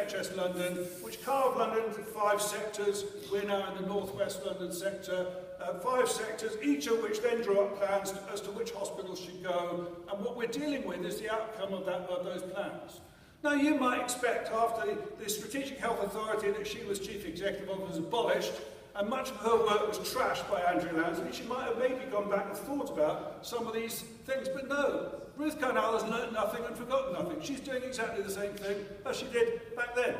NHS London, which carved London into 5 sectors. We're now in the North West London sector. 5 sectors, each of which then drew up plans as to which hospitals should go, and what we're dealing with is the outcome of those plans. Now, you might expect, after the Strategic Health Authority that she was chief executive of was abolished, and much of her work was trashed by Andrew Lansley, she might have maybe gone back and thought about some of these things. But no, Ruth Carnell has learnt nothing and forgotten nothing. She's doing exactly the same thing as she did back then.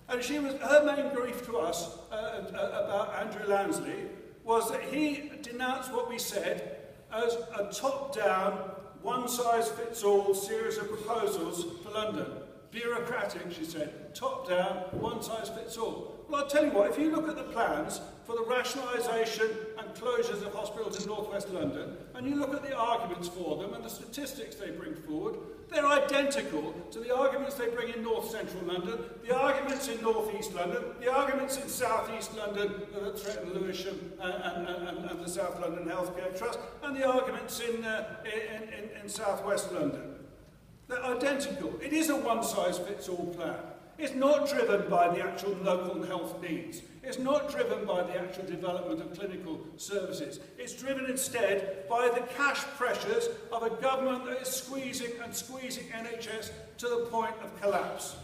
And her main grief to us about Andrew Lansley was that he denounced what we said as a top-down, one-size-fits-all series of proposals for London. Bureaucratic, she said. Top-down, one-size-fits-all. Well, I'll tell you what, if you look at the plans for the rationalisation and closures of hospitals in North West London, and you look at the arguments for them and the statistics they bring forward, they're identical to the arguments they bring in North Central London, the arguments in North East London, the arguments in South East London that threaten Lewisham and the South London Healthcare Trust, and the arguments in South West London. They're identical. It is a one-size-fits-all plan. It's not driven by the actual local health needs. It's not driven by the actual development of clinical services. It's driven instead by the cash pressures of a government that is squeezing NHS to the point of collapse.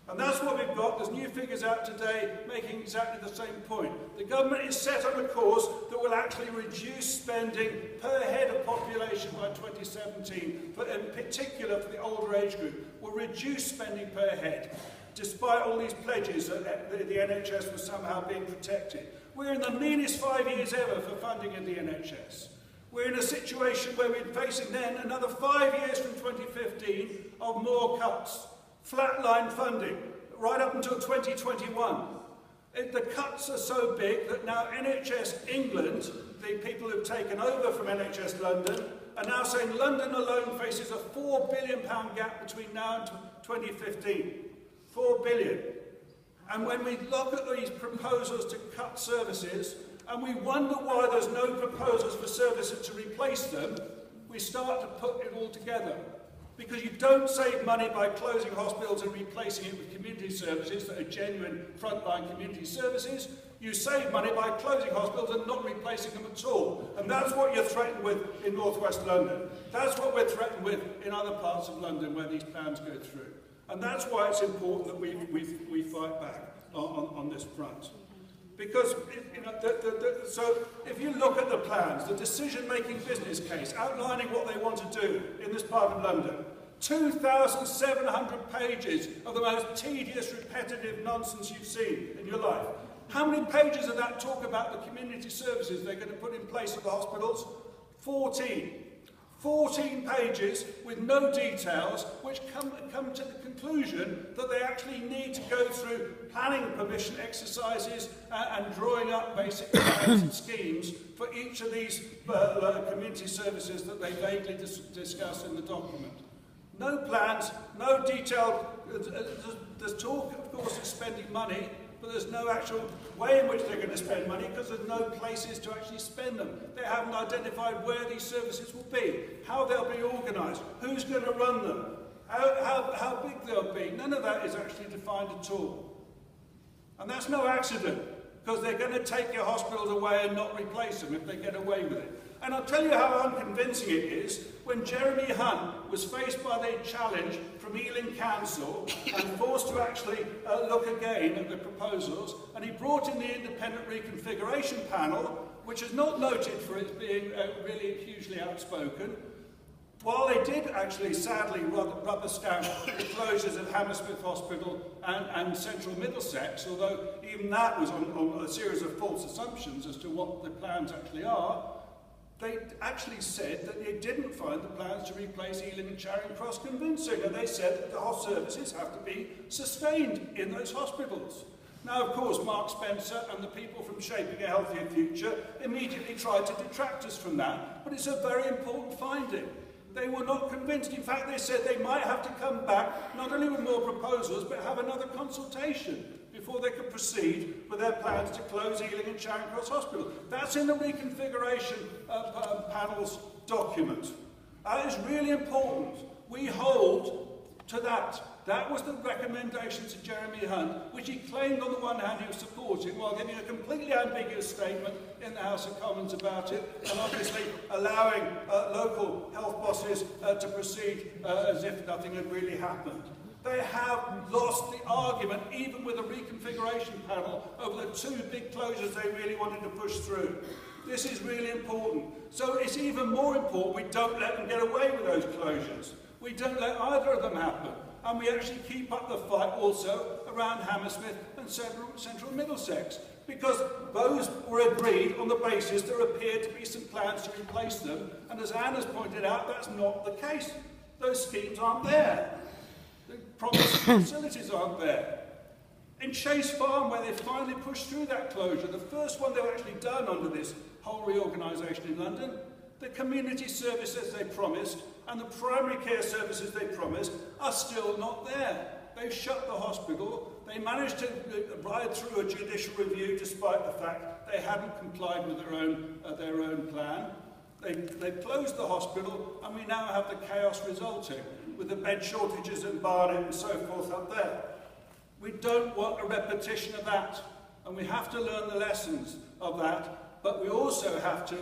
And that's what we've got. There's new figures out today making exactly the same point. The government is set on a course that will actually reduce spending per head of population by 2017, but in particular for the older age group, will reduce spending per head, despite all these pledges that the NHS was somehow being protected. We're in the meanest 5 years ever for funding in the NHS. We're in a situation where we're facing then another 5 years from 2015 of more cuts. Flatline funding, right up until 2021. The cuts are so big that now NHS England, the people who've taken over from NHS London, are now saying London alone faces a £4 billion gap between now and 2015. 4 billion. And when we look at these proposals to cut services, and we wonder why there's no proposals for services to replace them, we start to put it all together. Because you don't save money by closing hospitals and replacing it with community services that are genuine frontline community services. You save money by closing hospitals and not replacing them at all. And that's what you're threatened with in North West London. That's what we're threatened with in other parts of London where these plans go through. And that's why it's important that we fight back on this front. Because, so if you look at the plans, the decision-making business case outlining what they want to do in this part of London, 2,700 pages of the most tedious, repetitive nonsense you've seen in your life. How many pages of that talk about the community services they're going to put in place at the hospitals? 14. 14 pages with no details, which come to the conclusion that they actually need to go through planning permission exercises and drawing up basic plans and schemes for each of these community services that they vaguely discuss in the document. No plans, no detailed. There's talk, of course, of spending money, but there's no actual way in which they're going to spend money because there's no places to actually spend them. They haven't identified where these services will be, how they'll be organised, who's going to run them, how big they'll be. None of that is actually defined at all. And that's no accident, because they're going to take your hospitals away and not replace them if they get away with it. And I'll tell you how unconvincing it is when Jeremy Hunt was faced by the challenge from Ealing Council and forced to actually look again at the proposals, and he brought in the independent reconfiguration panel, which is not noted for its being really hugely outspoken. While they did actually, sadly, rubber stamp the closures of Hammersmith Hospital and Central Middlesex, although even that was on a series of false assumptions as to what the plans actually are, they actually said that they didn't find the plans to replace Ealing and Charing Cross convincing, and they said that the whole services have to be sustained in those hospitals. Now, of course, Mark Spencer and the people from Shaping a Healthier Future immediately tried to detract us from that, but it's a very important finding. They were not convinced. In fact, they said they might have to come back, not only with more proposals, but have another consultation before they could proceed with their plans to close Ealing and Charing Cross Hospital. That's in the reconfiguration panel's document. That is really important. We hold to that. That was the recommendation to Jeremy Hunt, which he claimed on the one hand he was supporting, while giving a completely ambiguous statement in the House of Commons about it, and obviously allowing local health bosses to proceed as if nothing had really happened. They have lost the argument, even with a reconfiguration panel, over the two big closures they really wanted to push through. This is really important. So it's even more important we don't let them get away with those closures. We don't let either of them happen. And we actually keep up the fight also around Hammersmith and central Middlesex, because those were agreed on the basis there appeared to be some plans to replace them, and as Anne has pointed out, that's not the case. Those schemes aren't there. The promised facilities aren't there. In Chase Farm, where they finally pushed through that closure, the first one they've actually done under this whole reorganisation in London, the community services they promised and the primary care services they promised are still not there. They've shut the hospital. They managed to ride through a judicial review despite the fact they hadn't complied with their own plan. They closed the hospital, and we now have the chaos resulting, with the bed shortages in Barnet and so forth up there. We don't want a repetition of that, and we have to learn the lessons of that, but we also have to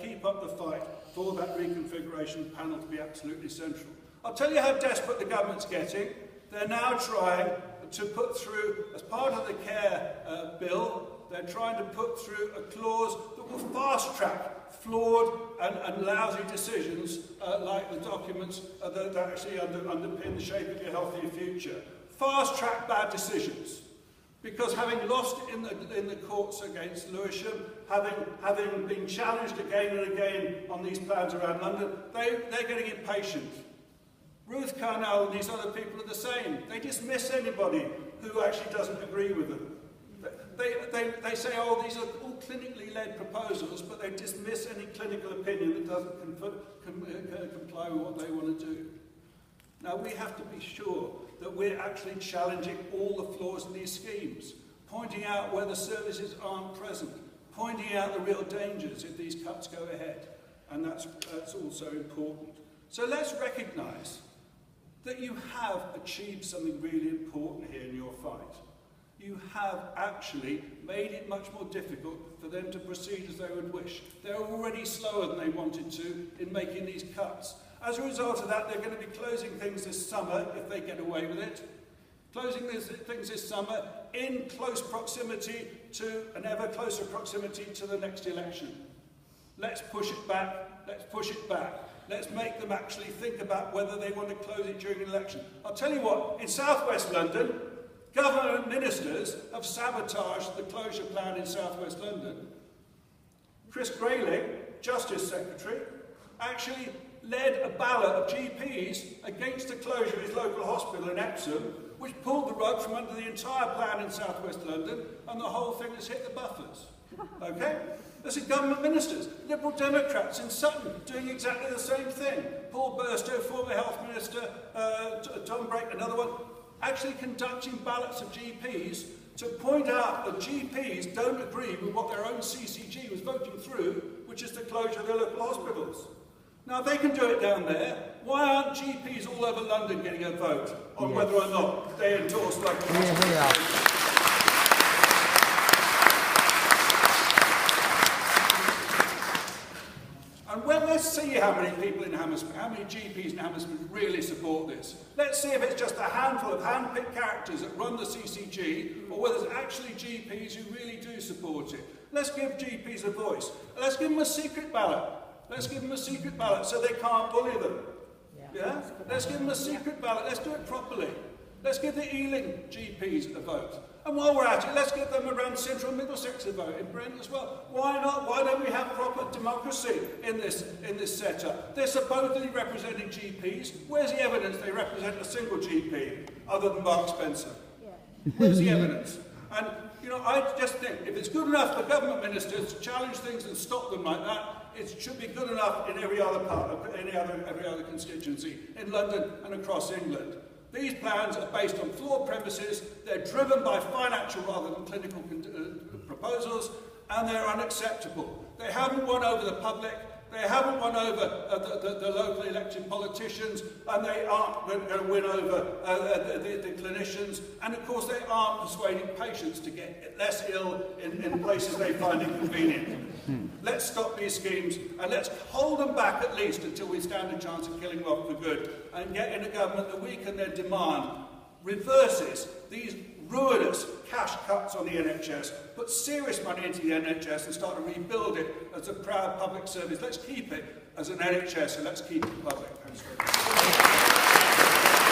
keep up the fight for that reconfiguration panel to be absolutely central. I'll tell you how desperate the government's getting. They're now trying to put through, as part of the care bill, they're trying to put through a clause that will fast-track flawed and lousy decisions like the documents that actually underpin the shape of your healthier future. Fast-track bad decisions. Because having lost in the courts against Lewisham, having been challenged again and again on these plans around London, they're getting impatient. Ruth Carnell and these other people are the same. They dismiss anybody who actually doesn't agree with them. They say, oh, these are all clinically led proposals, but they dismiss any clinical opinion that doesn't comply with what they want to do. Now, we have to be sure that we're actually challenging all the flaws in these schemes, pointing out where the services aren't present, pointing out the real dangers if these cuts go ahead, and that's also important. So let's recognise that you have achieved something really important here in your fight. You have actually made it much more difficult for them to proceed as they would wish. They're already slower than they wanted to in making these cuts. As a result of that, they're going to be closing things this summer, if they get away with it. Closing things this summer in close proximity to, an ever closer proximity to the next election. Let's push it back, let's push it back. Let's make them actually think about whether they want to close it during an election. I'll tell you what, in southwest London, government ministers have sabotaged the closure plan in southwest London. Chris Grayling, Justice Secretary, actually led a ballot of GPs against the closure of his local hospital in Epsom, which pulled the rug from under the entire plan in southwest London, and the whole thing has hit the buffers. Okay? There's government ministers, Liberal Democrats in Sutton doing exactly the same thing. Paul Burstow, former health minister, Tom Brake, another one, actually conducting ballots of GPs to point out that GPs don't agree with what their own CCG was voting through, which is the closure of their local hospitals. Now, if they can do it down there, why aren't GPs all over London getting a vote on whether or not they endorse local hospitals? And let's see how many people in Hammersmith, how many GPs in Hammersmith really support this. Let's see if it's just a handful of hand-picked characters that run the CCG, or whether it's actually GPs who really do support it. Let's give GPs a voice. Let's give them a secret ballot. Let's give them a secret ballot so they can't bully them. Yeah? Let's give them a secret ballot. Let's do it properly. Let's give the Ealing GPs a vote. And while we're at it, let's give them around central Middlesex a vote, in Brent as well. Why not? Why don't we have proper democracy in this setup? They're supposedly representing GPs. Where's the evidence they represent a single GP, other than Mark Spencer? Where's the evidence? And, you know, I just think if it's good enough for government ministers to challenge things and stop them like that, it should be good enough in every other part of every other constituency in London and across England. These plans are based on flawed premises, they're driven by financial rather than clinical proposals, and they're unacceptable. They haven't won over the public, They haven't won over the local elected politicians, and they aren't going to win over the clinicians, and of course they aren't persuading patients to get less ill in places they find inconvenient. Let's stop these schemes, and let's hold them back at least until we stand a chance of killing them off for good, and get in a government that we can then demand reverses these ruinous cash cuts on the NHS, put serious money into the NHS and start to rebuild it as a proud public service. Let's keep it as an NHS and let's keep it public. Thanks very much.